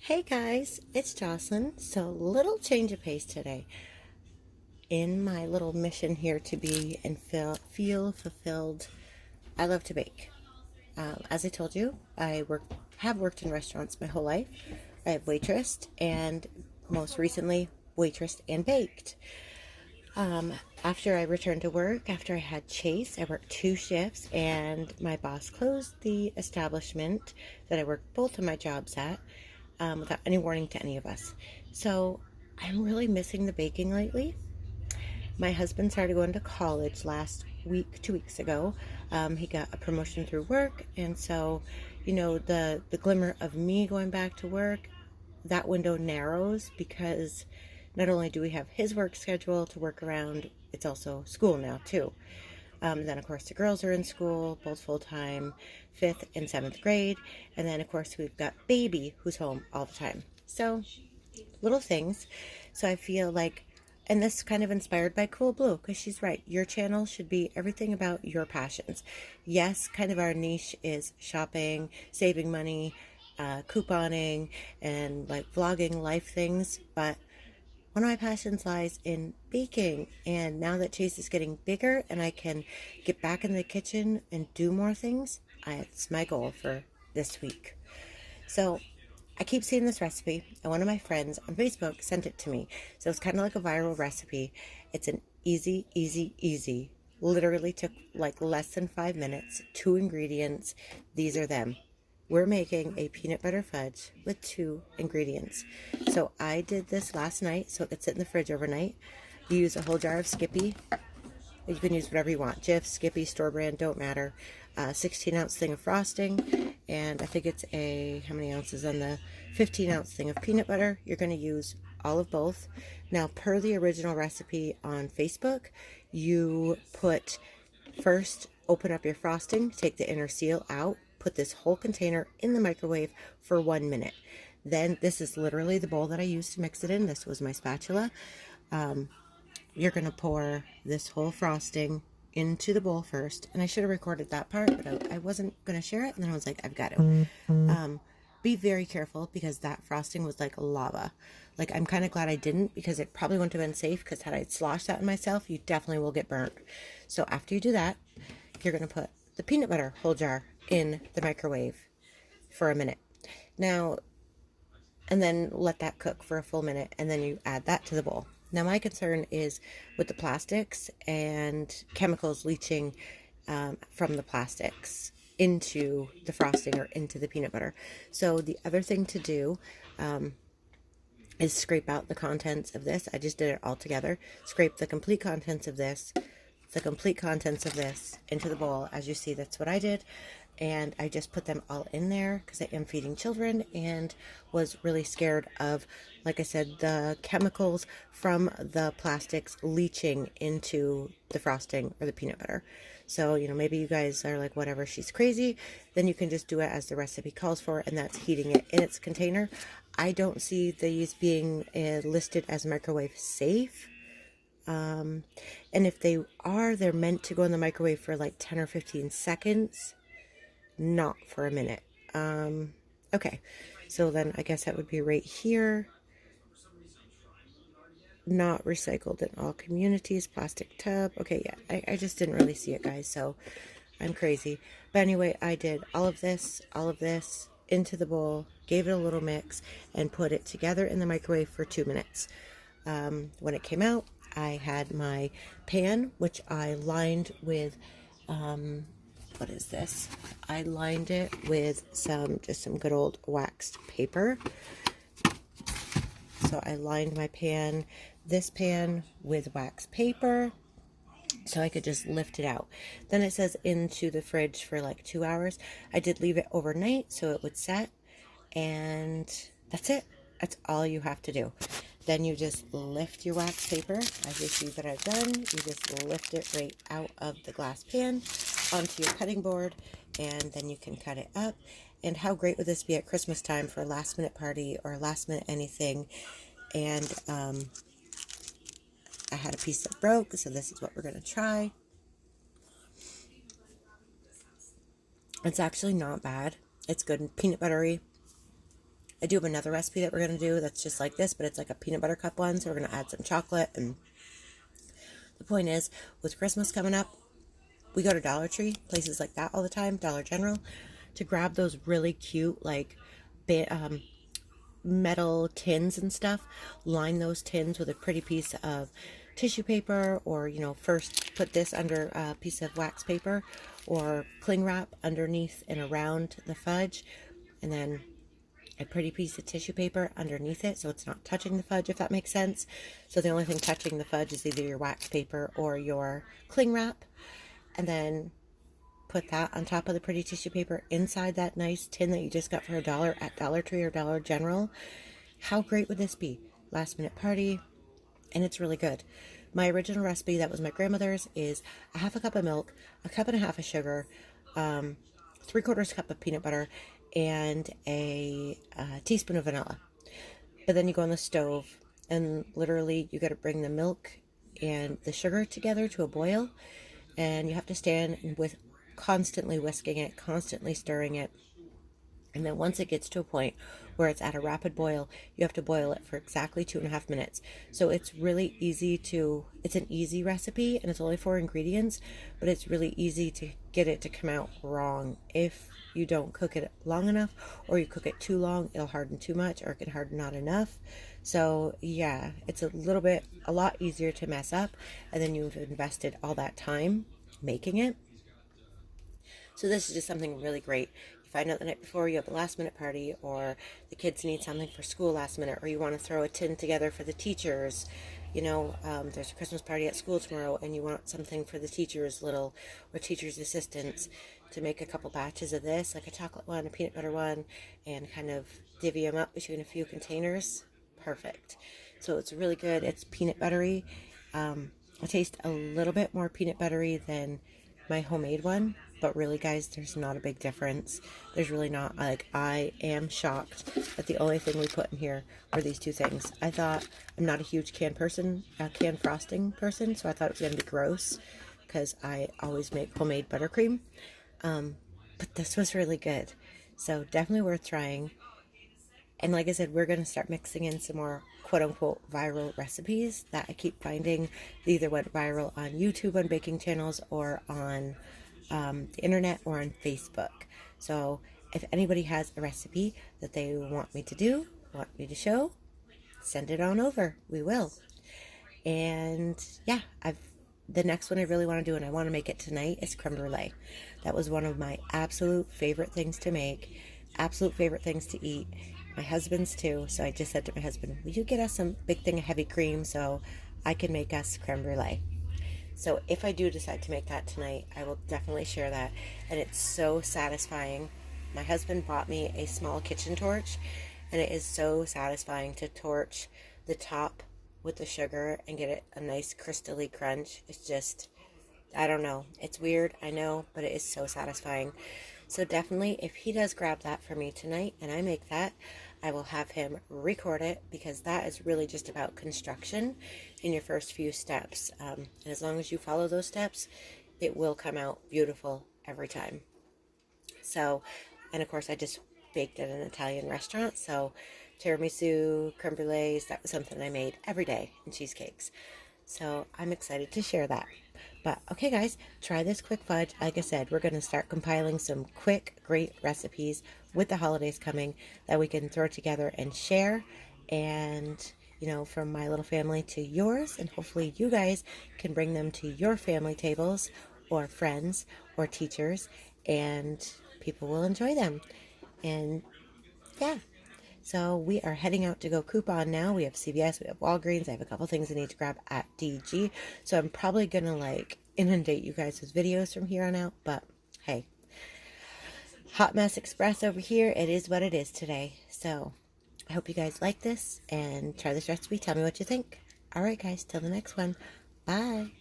Hey guys, it's Jocelyn. So, little change of pace today in my little mission here to be and feel fulfilled. I love to bake. As I told you, have worked in restaurants my whole life. I have waitressed and most recently waitressed and baked. After I returned to work, after I had Chase, I worked 2 shifts and my boss closed the establishment that I worked both of my jobs at without any warning to any of us. So I'm really missing the baking lately. My husband started going to college last week, 2 weeks ago. He got a promotion through work, and so, the glimmer of me going back to work, that window narrows because not only do we have his work schedule to work around, it's also school now too. Then, of course, the girls are in school, both full-time, 5th and 7th grade. And then, of course, we've got baby who's home all the time. So, little things. So I feel like, and this is kind of inspired by Cool Blue, because she's right. Your channel should be everything about your passions. Yes, kind of our niche is shopping, saving money, couponing, and like vlogging life things. But one of my passions lies in baking, and now that Chase is getting bigger and I can get back in the kitchen and do more things, it's my goal for this week. So I keep seeing this recipe, and one of my friends on Facebook sent it to me. So it's kind of like a viral recipe. It's an easy, literally took like less than 5 minutes, 2 ingredients. These are them. We're making a peanut butter fudge with 2 ingredients. So I did this last night, so it could sit in the fridge overnight. You use a whole jar of Skippy. You can use whatever you want. Jif, Skippy, store brand, don't matter. 16-ounce thing of frosting, and I think it's how many ounces on the 15-ounce thing of peanut butter. You're going to use all of both. Now, per the original recipe on Facebook, you open up your frosting, take the inner seal out, put this whole container in the microwave for 1 minute. Then, this is literally the bowl that I used to mix it in. This was my spatula. You're going to pour this whole frosting into the bowl first. And I should have recorded that part, but I wasn't going to share it. And then I was like, I've got to. Be very careful because that frosting was like lava. Like, I'm kind of glad I didn't, because it probably wouldn't have been safe, because had I sloshed that in myself, you definitely will get burnt. So after you do that, you're going to put the peanut butter whole jar in the microwave for a minute. Now, and then let that cook for a full minute, and then you add that to the bowl. Now, my concern is with the plastics and chemicals leaching from the plastics into the frosting or into the peanut butter. So the other thing to do is scrape out the contents of this. I just did it all together. Scrape the complete contents of this, into the bowl. As you see, that's what I did. And I just put them all in there because I am feeding children and was really scared of, like I said, the chemicals from the plastics leaching into the frosting or the peanut butter. So, maybe you guys are like, whatever, she's crazy. Then you can just do it as the recipe calls for, and that's heating it in its container. I don't see these being listed as microwave safe. And if they are, they're meant to go in the microwave for like 10 or 15 seconds. Not for a minute. Okay, so then I guess that would be right here. Not recycled in all communities, plastic tub. Okay, yeah, I just didn't really see it, guys, so I'm crazy. But anyway, I did all of this into the bowl, gave it a little mix, and put it together in the microwave for 2 minutes. When it came out, I had my pan, which I lined with, what is this? I lined it with just some good old waxed paper. So I lined this pan with wax paper, so I could just lift it out. Then it says into the fridge for like 2 hours. I did leave it overnight so it would set, and that's it. That's all you have to do. Then you just lift your wax paper, as you see that I've done. You just lift it right out of the glass pan onto your cutting board, and then you can cut it up. And how great would this be at Christmas time for a last minute party or last minute anything? And I had a piece that broke, so this is what we're going to try. It's actually not bad. It's good and peanut buttery. I do have another recipe that we're going to do that's just like this, but it's like a peanut butter cup one. So we're going to add some chocolate. And the point is, with Christmas coming up, we go to Dollar Tree, places like that all the time, Dollar General, to grab those really cute, like, metal tins and stuff. Line those tins with a pretty piece of tissue paper, or, you know, first put this under a piece of wax paper or cling wrap underneath and around the fudge, and then a pretty piece of tissue paper underneath it so it's not touching the fudge, if that makes sense. So the only thing touching the fudge is either your wax paper or your cling wrap. And then put that on top of the pretty tissue paper inside that nice tin that you just got for $1 at Dollar Tree or Dollar General. How great would this be? Last minute party, and it's really good. My original recipe, that was my grandmother's, is a half a cup of milk, a cup and a half of sugar, 3/4 cup of peanut butter, and a teaspoon of vanilla. But then you go on the stove, and literally you got to bring the milk and the sugar together to a boil, and you have to stand with constantly whisking it, constantly stirring it. And then once it gets to a point where it's at a rapid boil, you have to boil it for exactly 2.5 minutes. So it's really easy it's an easy recipe, and it's only 4 ingredients, but it's really easy to get it to come out wrong. If you don't cook it long enough, or you cook it too long, it'll harden too much, or it can harden not enough. So yeah, it's a lot easier to mess up, and then you've invested all that time making it. So this is just something really great. You find out the night before you have a last minute party, or the kids need something for school last minute, or you want to throw a tin together for the teachers. You know, there's a Christmas party at school tomorrow, and you want something for the teachers' or teachers' assistants, to make a couple batches of this, like a chocolate one, a peanut butter one, and kind of divvy them up between a few containers. Perfect. So it's really good. It's peanut buttery. I taste a little bit more peanut buttery than my homemade one, but really, guys, there's not a big difference. There's really not. I am shocked that the only thing we put in here are these two things. I'm not a huge canned frosting person, so I thought it was going to be gross, because I always make homemade buttercream. But this was really good, so definitely worth trying. And like I said, we're going to start mixing in some more quote-unquote viral recipes that I keep finding. They either went viral on YouTube on baking channels, or on the internet, or on Facebook. So if anybody has a recipe that they want me to show, send it on over. We will. And yeah, the next one I really want to do, and I want to make it tonight, is creme brulee. That was one of my absolute favorite things to make, absolute favorite things to eat. My husband's too. So I just said to my husband, will you get us some big thing of heavy cream so I can make us creme brulee? So if I do decide to make that tonight, I will definitely share that. And it's so satisfying. My husband bought me a small kitchen torch, and it is so satisfying to torch the top with the sugar and get it a nice crystally crunch. It's just, I don't know. It's weird, I know, but it is so satisfying. So definitely, if he does grab that for me tonight and I make that, I will have him record it, because that is really just about construction in your first few steps. And as long as you follow those steps, it will come out beautiful every time. So, and of course, I just baked at an Italian restaurant, so tiramisu, creme brulees, that was something I made every day, and cheesecakes. So I'm excited to share that. But okay, guys, try this quick fudge. Like I said, we're going to start compiling some quick, great recipes with the holidays coming that we can throw together and share. And, you know, from my little family to yours. And hopefully you guys can bring them to your family tables, or friends, or teachers. And people will enjoy them. And yeah. So we are heading out to go coupon now. We have CVS, we have Walgreens. I have a couple things I need to grab at DG. So I'm probably going to inundate you guys with videos from here on out. But hey, Hot Mess Express over here. It is what it is today. So I hope you guys like this and try this recipe. Tell me what you think. All right, guys, till the next one. Bye.